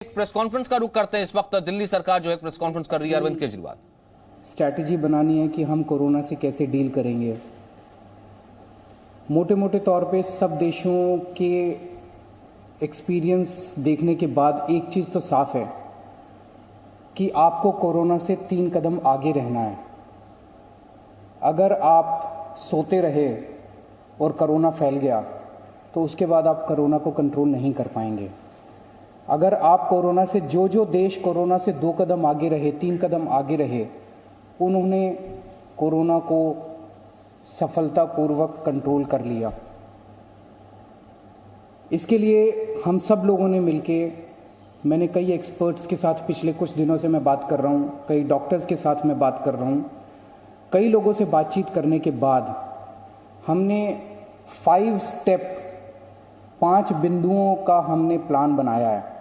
Press conference का रुख करते हैं। इस वक्त दिल्ली सरकार जो है प्रेस कॉन्फ्रेंस कर रही है अरविंद केजरीवाल। स्ट्रैटेजी बनानी है कि हम कोरोना से कैसे डील करेंगे। मोटे मोटे तौर पे सब देशों के एक्सपीरियंस देखने के बाद एक चीज़ तो साफ है कि आपको कोरोना से 3 कदम आगे रहना है। अगर आप सोते रहे और कोरोना फैल गया तो उसके बाद आप कोरोना को कंट्रोल नहीं कर पाएंगे। अगर आप कोरोना से जो देश कोरोना से 2 कदम आगे रहे, 3 कदम आगे रहे, उन्होंने कोरोना को सफलतापूर्वक कंट्रोल कर लिया। इसके लिए हम सब लोगों ने मिलके, मैंने कई एक्सपर्ट्स के साथ पिछले कुछ दिनों से मैं बात कर रहा हूँ, कई डॉक्टर्स के साथ मैं बात कर रहा हूँ, कई लोगों से बातचीत करने के बाद हमने 5 स्टेप 5 बिंदुओं का हमने प्लान बनाया है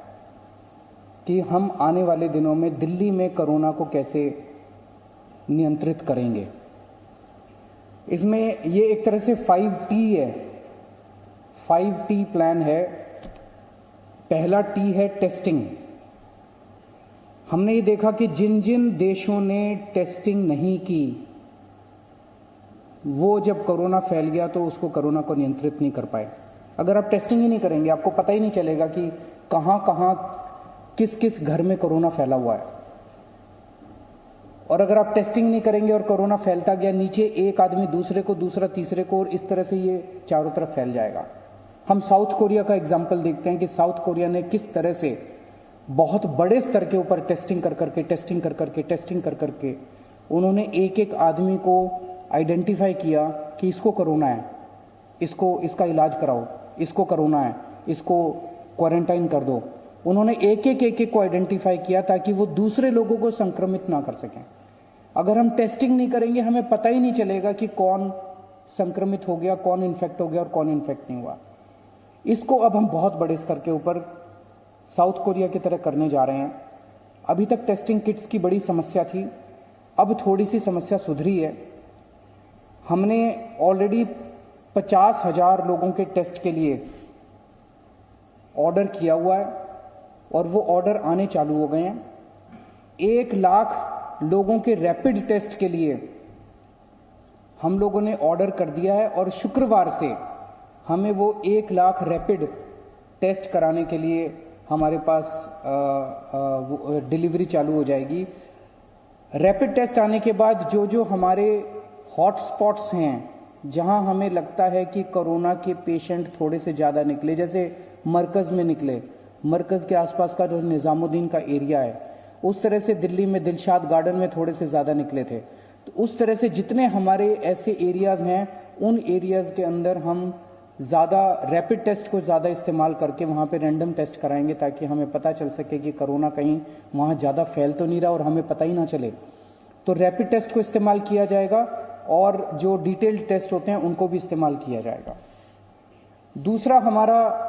कि हम आने वाले दिनों में दिल्ली में कोरोना को कैसे नियंत्रित करेंगे। इसमें ये एक तरह से 5T है, 5T प्लान है। पहला T है टेस्टिंग। हमने ये देखा कि जिन जिन देशों ने टेस्टिंग नहीं की, वो जब कोरोना फैल गया तो उसको कोरोना को नियंत्रित नहीं कर पाए। अगर आप टेस्टिंग ही नहीं करेंगे, आपको पता ही नहीं चलेगा कि कहाँ कहाँ किस किस घर में कोरोना फैला हुआ है। और अगर आप टेस्टिंग नहीं करेंगे और कोरोना फैलता गया नीचे, एक आदमी दूसरे को, दूसरा तीसरे को, और इस तरह से ये चारों तरफ फैल जाएगा। हम साउथ कोरिया का एग्जाम्पल देखते हैं कि साउथ कोरिया ने किस तरह से बहुत बड़े स्तर के ऊपर टेस्टिंग कर करके उन्होंने एक एक आदमी को आइडेंटिफाई किया कि इसको कोरोना है, इसका इलाज कराओ, इसको कोरोना है, इसको क्वारंटाइन कर दो। उन्होंने एक एक को आइडेंटिफाई किया ताकि वो दूसरे लोगों को संक्रमित ना कर सकें। अगर हम टेस्टिंग नहीं करेंगे, हमें पता ही नहीं चलेगा कि कौन संक्रमित हो गया, कौन इन्फेक्ट हो गया और कौन इन्फेक्ट नहीं हुआ। इसको अब हम बहुत बड़े स्तर के ऊपर साउथ कोरिया की तरह करने जा रहे हैं। अभी तक टेस्टिंग किट्स की बड़ी समस्या थी, अब थोड़ी सी समस्या सुधरी है। हमने ऑलरेडी 50,000 लोगों के टेस्ट के लिए ऑर्डर किया हुआ है और वो ऑर्डर आने चालू हो गए हैं। 1 लाख लोगों के रैपिड टेस्ट के लिए हम लोगों ने ऑर्डर कर दिया है और शुक्रवार से हमें वो 1 लाख रैपिड टेस्ट कराने के लिए हमारे पास डिलीवरी चालू हो जाएगी। रैपिड टेस्ट आने के बाद जो हमारे हॉटस्पॉट्स हैं, जहां हमें लगता है कि कोरोना के पेशेंट थोड़े से ज़्यादा निकले, जैसे मरकज़ में निकले, मरकज़ के आसपास का जो निज़ामुद्दीन का एरिया है, उस तरह से दिल्ली में दिलशाद गार्डन में थोड़े से ज़्यादा निकले थे। तो उस तरह से जितने हमारे ऐसे एरियाज़ हैं, उन एरियाज़ के अंदर हम ज़्यादा रैपिड टेस्ट को ज़्यादा इस्तेमाल करके वहाँ पे रैंडम टेस्ट कराएंगे ताकि हमें पता चल सके कि कोरोना कहीं वहाँ ज़्यादा फैल तो नहीं रहा और हमें पता ही ना चले। तो रैपिड टेस्ट को इस्तेमाल किया जाएगा और जो डिटेल्ड टेस्ट होते हैं उनको भी इस्तेमाल किया जाएगा। दूसरा हमारा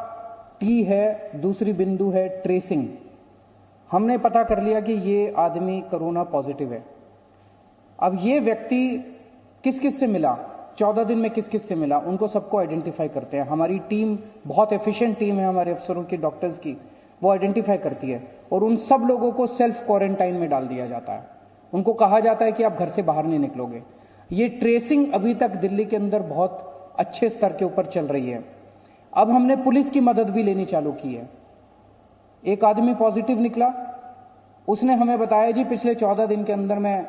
टी है, दूसरी बिंदु है ट्रेसिंग। हमने पता कर लिया कि ये आदमी कोरोना पॉजिटिव है। अब ये व्यक्ति किस किस से मिला, 14 दिन में किस किस से मिला, उनको सबको आइडेंटिफाई करते हैं। हमारी टीम बहुत एफिशिएंट टीम है, हमारे अफसरों की, डॉक्टर्स की, वो आइडेंटिफाई करती है और उन सब लोगों को सेल्फ क्वारंटाइन में डाल दिया जाता है। उनको कहा जाता है कि आप घर से बाहर नहीं निकलोगे। ये ट्रेसिंग अभी तक दिल्ली के अंदर बहुत अच्छे स्तर के ऊपर चल रही है। अब हमने पुलिस की मदद भी लेनी चालू की है। एक आदमी पॉजिटिव निकला, उसने हमें बताया जी पिछले 14 दिन के अंदर मैं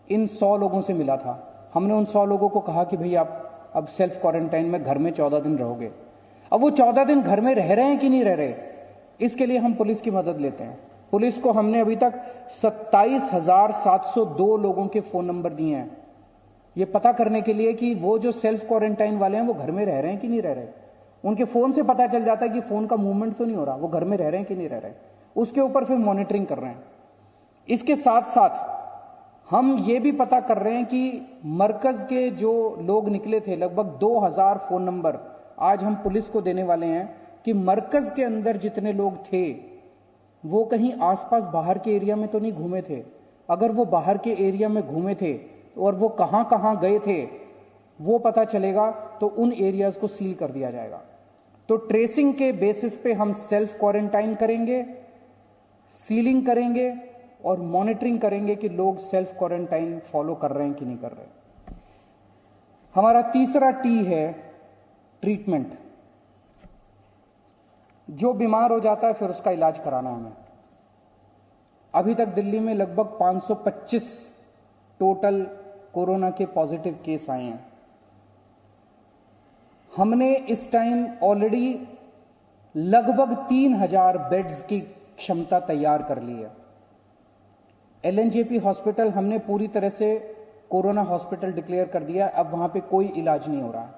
इन 100 लोगों से मिला था। हमने उन 100 लोगों को कहा कि भाई आप अब सेल्फ क्वारंटाइन में घर में 14 दिन रहोगे। अब वो 14 दिन घर में रह रहे हैं कि नहीं रह रहे, इसके लिए हम पुलिस की मदद लेते हैं। पुलिस को हमने अभी तक 27,702 लोगों के फ़ोन नंबर दिए हैं, ये पता करने के लिए कि वो जो सेल्फ क्वारंटाइन वाले हैं वो घर में रह रहे हैं कि नहीं रह रहे। उनके फ़ोन से पता चल जाता है कि फ़ोन का मूवमेंट तो नहीं हो रहा, वो घर में रह रहे हैं कि नहीं रह रहे। उसके ऊपर फिर मॉनिटरिंग कर रहे हैं। इसके साथ साथ हम ये भी पता कर रहे हैं कि मरकज़ के जो लोग निकले थे, लगभग 2000 फ़ोन नंबर आज हम पुलिस को देने वाले हैं कि मरकज़ के अंदर जितने लोग थे वो कहीं आसपास बाहर के एरिया में तो नहीं घूमे थे। अगर वो बाहर के एरिया में घूमे थे और वो कहाँ कहाँ गए थे वो पता चलेगा तो उन एरियाज को सील कर दिया जाएगा। तो ट्रेसिंग के बेसिस पे हम सेल्फ क्वारंटाइन करेंगे सीलिंग करेंगे और मॉनिटरिंग करेंगे कि लोग सेल्फ क्वारंटाइन फॉलो कर रहे हैं कि नहीं कर रहे। हमारा तीसरा टी है ट्रीटमेंट। जो बीमार हो जाता है फिर उसका इलाज कराना है हमें। अभी तक दिल्ली में लगभग 525 टोटल कोरोना के पॉजिटिव केस आए हैं। हमने इस टाइम ऑलरेडी लगभग 3000 बेड्स की क्षमता तैयार कर ली है। एलएनजेपी हॉस्पिटल हमने पूरी तरह से कोरोना हॉस्पिटल डिक्लेयर कर दिया। अब वहां पे कोई इलाज नहीं हो रहा।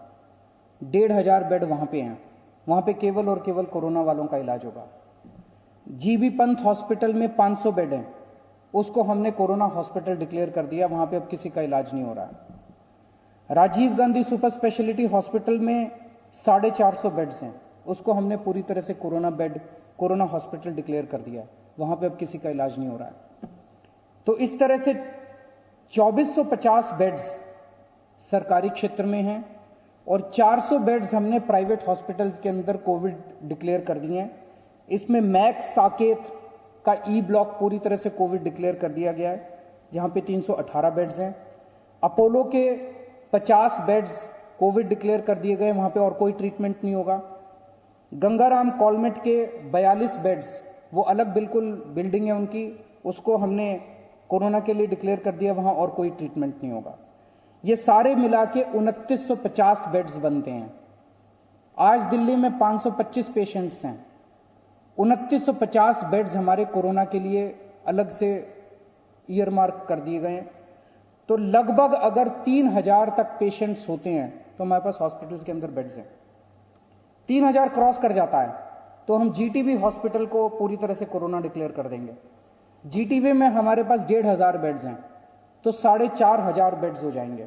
1500 बेड वहां पे हैं। वहां पे केवल और केवल कोरोना वालों का इलाज होगा। जीबी पंत हॉस्पिटल में 500 बेड हैं, उसको हमने कोरोना हॉस्पिटल डिक्लेयर कर दिया। वहां पे अब किसी का इलाज नहीं हो रहा। Rajiv Gandhi super speciality hospital में 450 बेड्स हैं, उसको हमने पूरी तरह से कोरोना हॉस्पिटल डिक्लेयर कर दिया। वहां पे अब किसी का इलाज नहीं हो रहा है। तो इस तरह से 2450 बेड्स सरकारी क्षेत्र में हैं और 400 बेड्स हमने प्राइवेट हॉस्पिटल्स के अंदर कोविड डिक्लेयर कर दिए हैं। इसमें मैक्स साकेत का ई ब्लॉक पूरी तरह से कोविड डिक्लेयर कर दिया गया है, जहां पे 318 बेड्स हैं। अपोलो के 50 बेड्स कोविड डिक्लेयर कर दिए गए, वहां पे और कोई ट्रीटमेंट नहीं होगा। गंगाराम कॉलमेट के 42 बेड्स, वो अलग बिल्कुल बिल्डिंग है उनकी, उसको हमने कोरोना के लिए डिक्लेयर कर दिया, वहां और कोई ट्रीटमेंट नहीं होगा। ये सारे मिला के 2950 बेड्स बनते हैं। आज दिल्ली में 525 पेशेंट्स हैं। 2950 बेड्स हमारे कोरोना के लिए अलग से ईयरमार्क कर दिए गए हैं। तो लगभग अगर 3000 तक पेशेंट्स होते हैं तो हमारे पास हॉस्पिटल्स के अंदर बेड्स हैं। 3000 क्रॉस कर जाता है तो हम जीटीबी हॉस्पिटल को पूरी तरह से कोरोना डिक्लेयर कर देंगे। जीटीबी में हमारे पास 1500 बेड्स हैं तो 4500 बेड्स हो जाएंगे।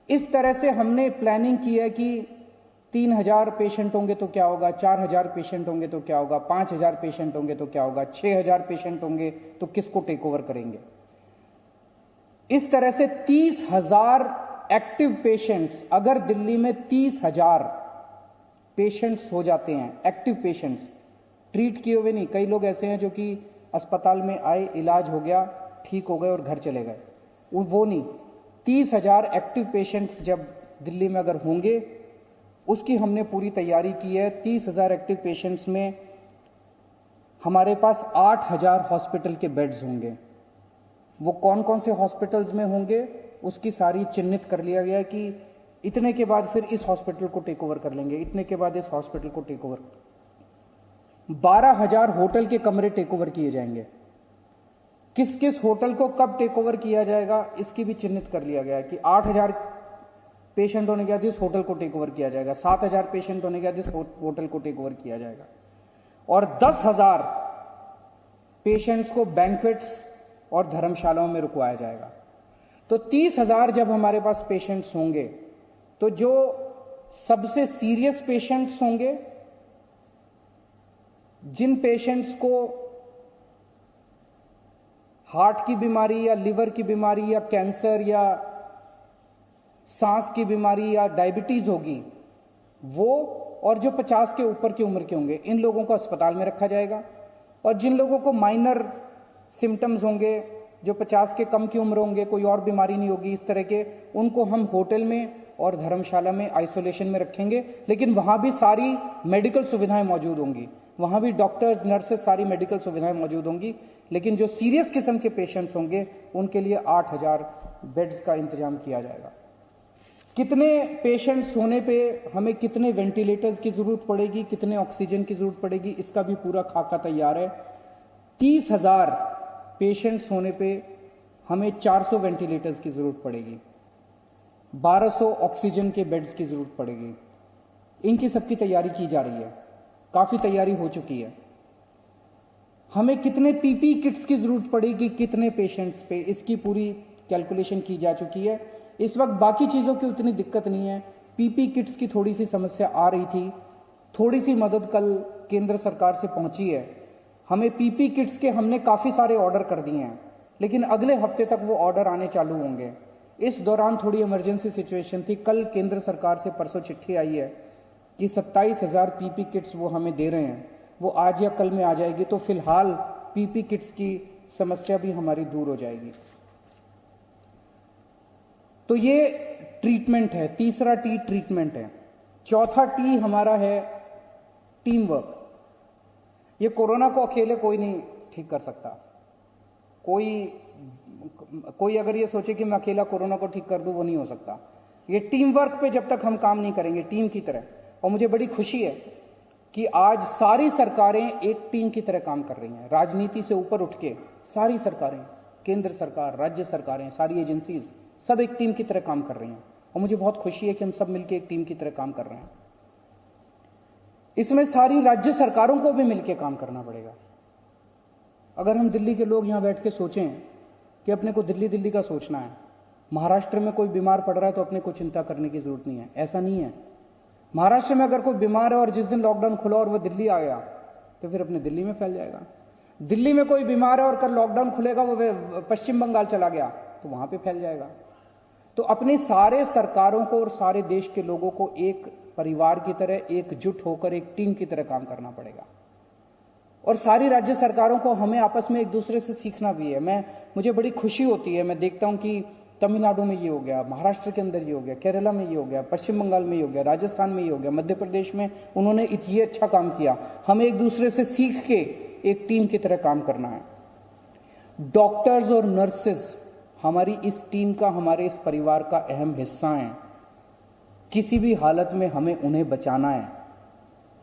इस तरह से हमने प्लानिंग की है कि 3000 पेशेंट होंगे तो क्या होगा, 4000 पेशेंट होंगे तो क्या होगा, 5000 पेशेंट होंगे तो क्या होगा, 6000 पेशेंट होंगे तो किसको टेक ओवर करेंगे। इस तरह से 30,000 एक्टिव पेशेंट्स, अगर दिल्ली में 30,000 पेशेंट्स हो जाते हैं, एक्टिव पेशेंट्स, ट्रीट किए हुए नहीं। कई लोग ऐसे हैं जो कि अस्पताल में आए, इलाज हो गया, ठीक हो गए और घर चले गए, वो नहीं। 30,000 एक्टिव पेशेंट्स जब दिल्ली में अगर होंगे, उसकी हमने पूरी तैयारी की है। 30,000 एक्टिव पेशेंट्स में हमारे पास 8,000 हॉस्पिटल के बेड्स होंगे। वो कौन कौन से हॉस्पिटल्स में होंगे उसकी सारी चिन्हित कर लिया गया है कि इतने के बाद फिर इस हॉस्पिटल को टेक ओवर कर लेंगे, इतने के बाद इस हॉस्पिटल को टेक ओवर। 12,000 होटल के कमरे टेक ओवर किए जाएंगे। किस किस होटल को कब टेक ओवर किया जाएगा इसकी भी चिन्हित कर लिया गया है कि 8,000 पेशेंट होने के बाद इस होटल को टेक ओवर किया जाएगा, 7,000 पेशेंट होने के बाद इस होटल को टेक ओवर किया जाएगा, और 10,000 पेशेंट्स को बैंक्वेट्स और धर्मशालाओं में रुकवाया जाएगा। तो 30,000 जब हमारे पास पेशेंट्स होंगे तो जो सबसे सीरियस पेशेंट्स होंगे, जिन पेशेंट्स को हार्ट की बीमारी या लिवर की बीमारी या कैंसर या सांस की बीमारी या डायबिटीज होगी, वो और जो 50 के ऊपर की उम्र के होंगे, इन लोगों को अस्पताल में रखा जाएगा। और जिन लोगों को माइनर सिम्टम्स होंगे, जो 50 के कम की उम्र होंगे, कोई और बीमारी नहीं होगी इस तरह के, उनको हम होटल में और धर्मशाला में आइसोलेशन में रखेंगे। लेकिन वहां भी सारी मेडिकल सुविधाएं मौजूद होंगी, वहां भी डॉक्टर्स, नर्सेस, सारी मेडिकल सुविधाएं मौजूद होंगी। लेकिन जो सीरियस किस्म के पेशेंट्स होंगे उनके लिए 8,000 बेड्स का इंतजाम किया जाएगा। कितने पेशेंट्स होने पे हमें कितने वेंटिलेटर्स की जरूरत पड़ेगी, कितने ऑक्सीजन की जरूरत पड़ेगी, इसका भी पूरा खाका तैयार है। 30,000 पेशेंट्स होने पे हमें 400 वेंटिलेटर्स की जरूरत पड़ेगी, 1200 ऑक्सीजन के बेड्स की जरूरत पड़ेगी। इनकी सबकी तैयारी की जा रही है, काफी तैयारी हो चुकी है। हमें कितने पीपी किट्स की जरूरत पड़ेगी, कितने पेशेंट्स पे, इसकी पूरी कैलकुलेशन की जा चुकी है। इस वक्त बाकी चीजों की उतनी दिक्कत नहीं है, पीपी किट्स की थोड़ी सी समस्या आ रही थी, थोड़ी सी मदद कल केंद्र सरकार से पहुंची है। हमें पीपी किट्स के हमने काफी सारे ऑर्डर कर दिए हैं, लेकिन अगले हफ्ते तक वो ऑर्डर आने चालू होंगे। इस दौरान थोड़ी इमरजेंसी सिचुएशन थी। कल केंद्र सरकार से परसों चिट्ठी आई है कि 27,000 पीपी किट्स वो हमें दे रहे हैं, वो आज या कल में आ जाएगी। तो फिलहाल पीपी किट्स की समस्या भी हमारी दूर हो जाएगी। तो ये ट्रीटमेंट है, तीसरा टी ट्रीटमेंट है। चौथा टी हमारा है टीम वर्क। ये कोरोना को अकेले कोई नहीं ठीक कर सकता। कोई अगर ये सोचे कि मैं अकेला कोरोना को ठीक कर दूं, वो नहीं हो सकता। ये टीम वर्क पे जब तक हम काम नहीं करेंगे टीम की तरह, और मुझे बड़ी खुशी है कि आज सारी सरकारें एक टीम की तरह काम कर रही हैं। राजनीति से ऊपर उठ के सारी सरकारें, केंद्र सरकार, राज्य सरकारें, सारी एजेंसीज सब एक टीम की तरह काम कर रही हैं, और मुझे बहुत खुशी है कि हम सब मिलकर एक टीम की तरह काम कर रहे हैं। इसमें सारी राज्य सरकारों को भी मिलकर काम करना पड़ेगा। अगर हम दिल्ली के लोग यहां बैठ के सोचें कि अपने को दिल्ली दिल्ली का सोचना है, महाराष्ट्र में कोई बीमार पड़ रहा है तो अपने को चिंता करने की जरूरत नहीं है, ऐसा नहीं है। महाराष्ट्र में अगर कोई बीमार है और जिस दिन लॉकडाउन खुला और वो दिल्ली आ गया तो फिर अपने दिल्ली में फैल जाएगा। दिल्ली में कोई बीमार है और कल लॉकडाउन खुलेगा, वो पश्चिम बंगाल चला गया तो वहां पे फैल जाएगा। तो अपनी सारे सरकारों को और सारे देश के लोगों को एक परिवार की तरह एकजुट होकर एक टीम की तरह काम करना पड़ेगा। और सारी राज्य सरकारों को हमें आपस में एक दूसरे से सीखना भी है। मुझे बड़ी खुशी होती है, मैं देखता हूं कि तमिलनाडु में ये हो गया, महाराष्ट्र के अंदर ये हो गया, केरला में ये हो गया, पश्चिम बंगाल में ये हो गया, राजस्थान में ये हो गया, मध्य प्रदेश में उन्होंने ये अच्छा काम किया। हमें एक दूसरे से सीख के एक टीम की तरह काम करना है। डॉक्टर्स और नर्सेस हमारी इस टीम का, हमारे इस परिवार का अहम हिस्सा हैं। किसी भी हालत में हमें उन्हें बचाना है।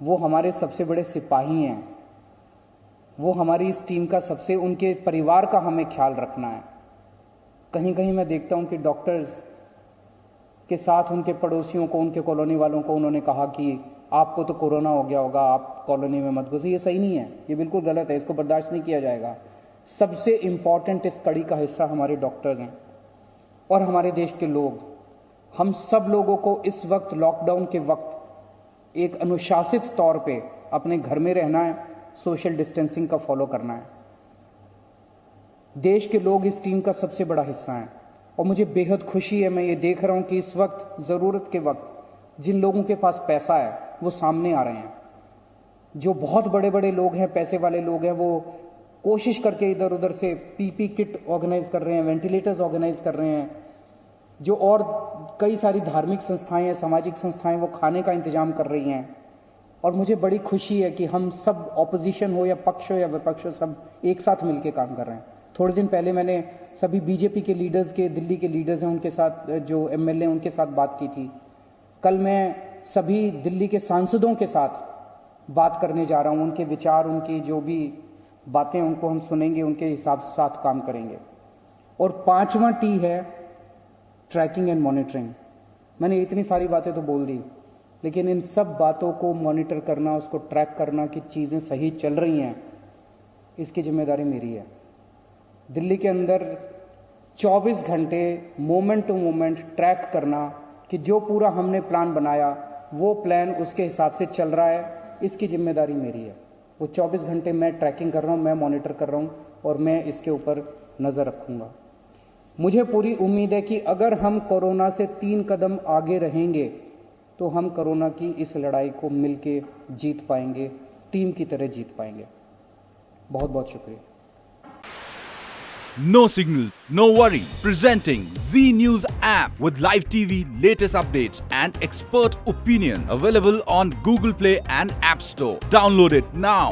वो हमारे सबसे बड़े सिपाही हैं। वो हमारी इस टीम का सबसे, उनके परिवार का हमें ख्याल रखना है। कहीं कहीं मैं देखता हूं कि डॉक्टर्स के साथ उनके पड़ोसियों को, उनके कॉलोनी वालों को उन्होंने कहा कि आपको तो कोरोना हो गया होगा, आप कॉलोनी में मत घुसिए। ये सही नहीं है, ये बिल्कुल गलत है, इसको बर्दाश्त नहीं किया जाएगा। सबसे इंपॉर्टेंट इस कड़ी का हिस्सा हमारे डॉक्टर्स हैं और हमारे देश के लोग। हम सब लोगों को इस वक्त, लॉकडाउन के वक्त, एक अनुशासित तौर पे अपने घर में रहना है, सोशल डिस्टेंसिंग का फॉलो करना है। देश के लोग इस टीम का सबसे बड़ा हिस्सा हैं और मुझे बेहद खुशी है, मैं ये देख रहा हूं कि इस वक्त, ज़रूरत के वक्त, जिन लोगों के पास पैसा है वो सामने आ रहे हैं। जो बहुत बड़े बड़े लोग हैं, पैसे वाले लोग हैं, वो कोशिश करके इधर उधर से पीपी किट ऑर्गेनाइज कर रहे हैं, वेंटिलेटर्स ऑर्गेनाइज कर रहे हैं। जो और कई सारी धार्मिक संस्थाएं हैं, सामाजिक संस्थाएं, वो खाने का इंतजाम कर रही हैं। और मुझे बड़ी खुशी है कि हम सब, ऑपोजिशन हो या पक्ष हो या विपक्ष हो, सब एक साथ मिलकर काम कर रहे हैं। थोड़े दिन पहले मैंने सभी बीजेपी के लीडर्स के, दिल्ली के लीडर्स हैं उनके साथ, जो एमएलए उनके साथ बात की थी। कल मैं सभी दिल्ली के सांसदों के साथ बात करने जा रहा हूं। उनके विचार, उनकी जो भी बातें, उनको हम सुनेंगे, उनके हिसाब से साथ काम करेंगे। और पांचवा टी है ट्रैकिंग एंड मॉनिटरिंग। मैंने इतनी सारी बातें तो बोल दी, लेकिन इन सब बातों को मॉनिटर करना, उसको ट्रैक करना कि चीज़ें सही चल रही हैं, इसकी जिम्मेदारी मेरी है। दिल्ली के अंदर 24 घंटे मोमेंट टू मोमेंट ट्रैक करना कि जो पूरा हमने प्लान बनाया वो प्लान उसके हिसाब से चल रहा है, इसकी जिम्मेदारी मेरी है। वो 24 घंटे मैं ट्रैकिंग कर रहा हूँ, मैं मॉनिटर कर रहा हूँ और मैं इसके ऊपर नज़र रखूँगा। मुझे पूरी उम्मीद है कि अगर हम कोरोना से 3 कदम आगे रहेंगे तो हम कोरोना की इस लड़ाई को मिलके जीत पाएंगे, टीम की तरह जीत पाएंगे। बहुत बहुत शुक्रिया। No signal, no worry. Presenting Z News app with live TV, latest updates and expert opinion. Available on Google Play and App Store. Download it now.